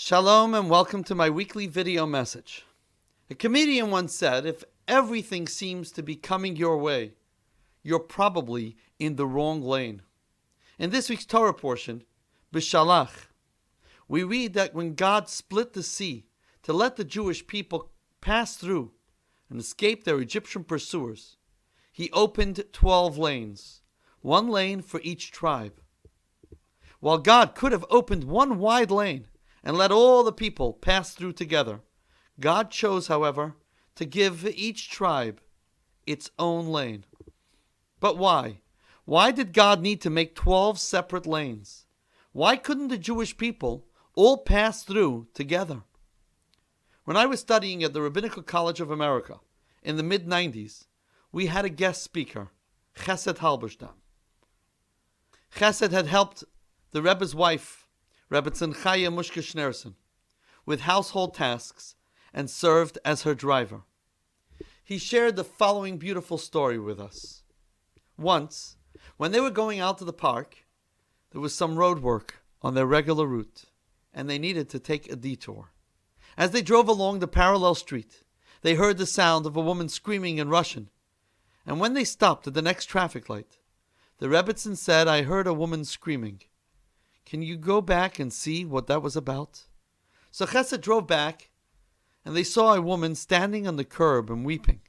Shalom and welcome to my weekly video message. A comedian once said, if everything seems to be coming your way, you're probably in the wrong lane. In this week's Torah portion, B'Shalach, we read that when God split the sea to let the Jewish people pass through and escape their Egyptian pursuers, he opened 12 lanes, one lane for each tribe. While God could have opened one wide lane and let all the people pass through together, God chose, however, to give each tribe its own lane. But why? Why did God need to make 12 separate lanes? Why couldn't the Jewish people all pass through together? When I was studying at the Rabbinical College of America in the mid-90s, we had a guest speaker, Chesed Halberstam. Chesed had helped the Rebbe's wife, Rebbetzin Chaya Mushka Schneerson, with household tasks and served as her driver. He shared the following beautiful story with us. Once, when they were going out to the park, there was some road work on their regular route, and they needed to take a detour. As they drove along the parallel street, they heard the sound of a woman screaming in Russian, and when they stopped at the next traffic light, the Rebbetzin said, "I heard a woman screaming. Can you go back and see what that was about?" So Chesed drove back, and they saw a woman standing on the curb and weeping.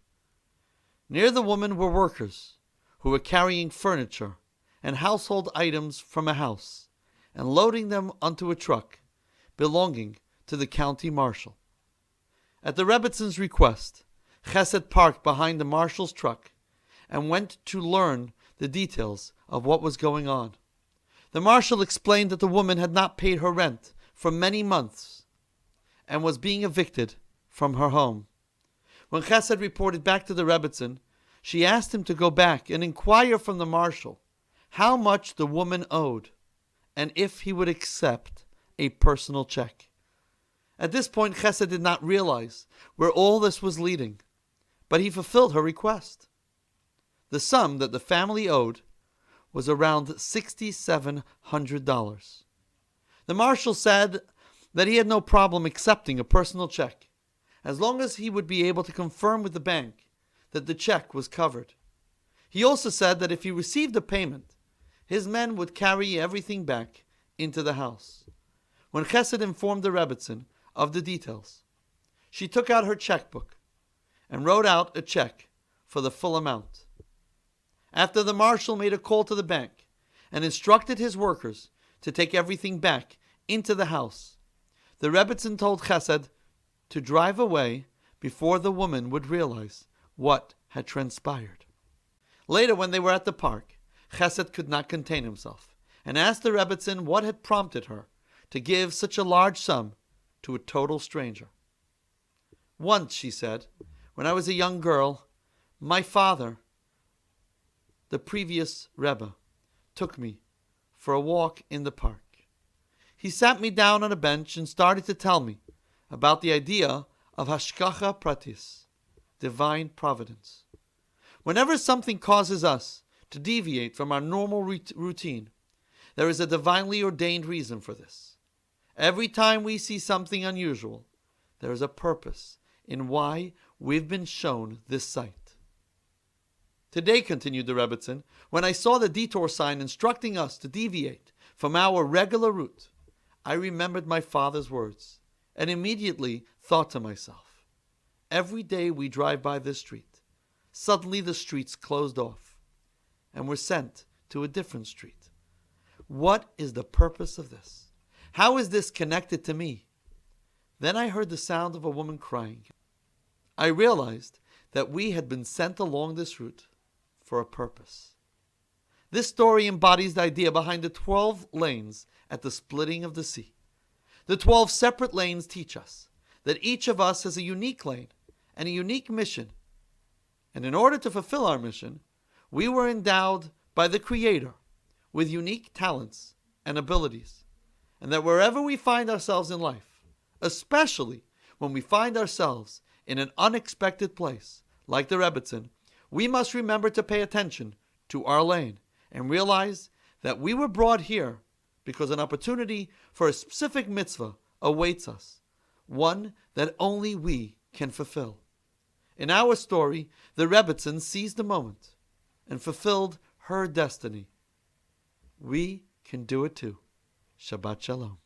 Near the woman were workers who were carrying furniture and household items from a house and loading them onto a truck belonging to the county marshal. At the Rebbetzins' request, Chesed parked behind the marshal's truck and went to learn the details of what was going on. The marshal explained that the woman had not paid her rent for many months and was being evicted from her home. When Chesed reported back to the Rebbetzin, she asked him to go back and inquire from the marshal how much the woman owed and if he would accept a personal check. At this point, Chesed did not realize where all this was leading, but he fulfilled her request. The sum that the family owed was around $6,700. The marshal said that he had no problem accepting a personal check, as long as he would be able to confirm with the bank that the check was covered. He also said that if he received the payment, his men would carry everything back into the house. When Chesed informed the Rebbetzin of the details, she took out her checkbook and wrote out a check for the full amount. After the marshal made a call to the bank and instructed his workers to take everything back into the house, the Rebbetzin told Chesed to drive away before the woman would realize what had transpired. Later, when they were at the park, Chesed could not contain himself and asked the Rebbetzin what had prompted her to give such a large sum to a total stranger. "Once," she said, "when I was a young girl, my father, the previous Rebbe, took me for a walk in the park. He sat me down on a bench and started to tell me about the idea of hashgacha pratis, divine providence. Whenever something causes us to deviate from our normal routine, there is a divinely ordained reason for this. Every time we see something unusual, there is a purpose in why we've been shown this sight. Today," continued the Rebbetzin, "when I saw the detour sign instructing us to deviate from our regular route, I remembered my father's words and immediately thought to myself, every day we drive by this street, suddenly the street's closed off and we're sent to a different street. What is the purpose of this? How is this connected to me?" Then I heard the sound of a woman crying. I realized that we had been sent along this route for a purpose. This story embodies the idea behind the 12 lanes at the splitting of the sea. The 12 separate lanes teach us that each of us has a unique lane and a unique mission. And in order to fulfill our mission, we were endowed by the Creator with unique talents and abilities. And that wherever we find ourselves in life, especially when we find ourselves in an unexpected place, like the Rebbetzin, we must remember to pay attention to our lane and realize that we were brought here because an opportunity for a specific mitzvah awaits us, one that only we can fulfill. In our story, the Rebbetzin seized the moment and fulfilled her destiny. We can do it too. Shabbat Shalom.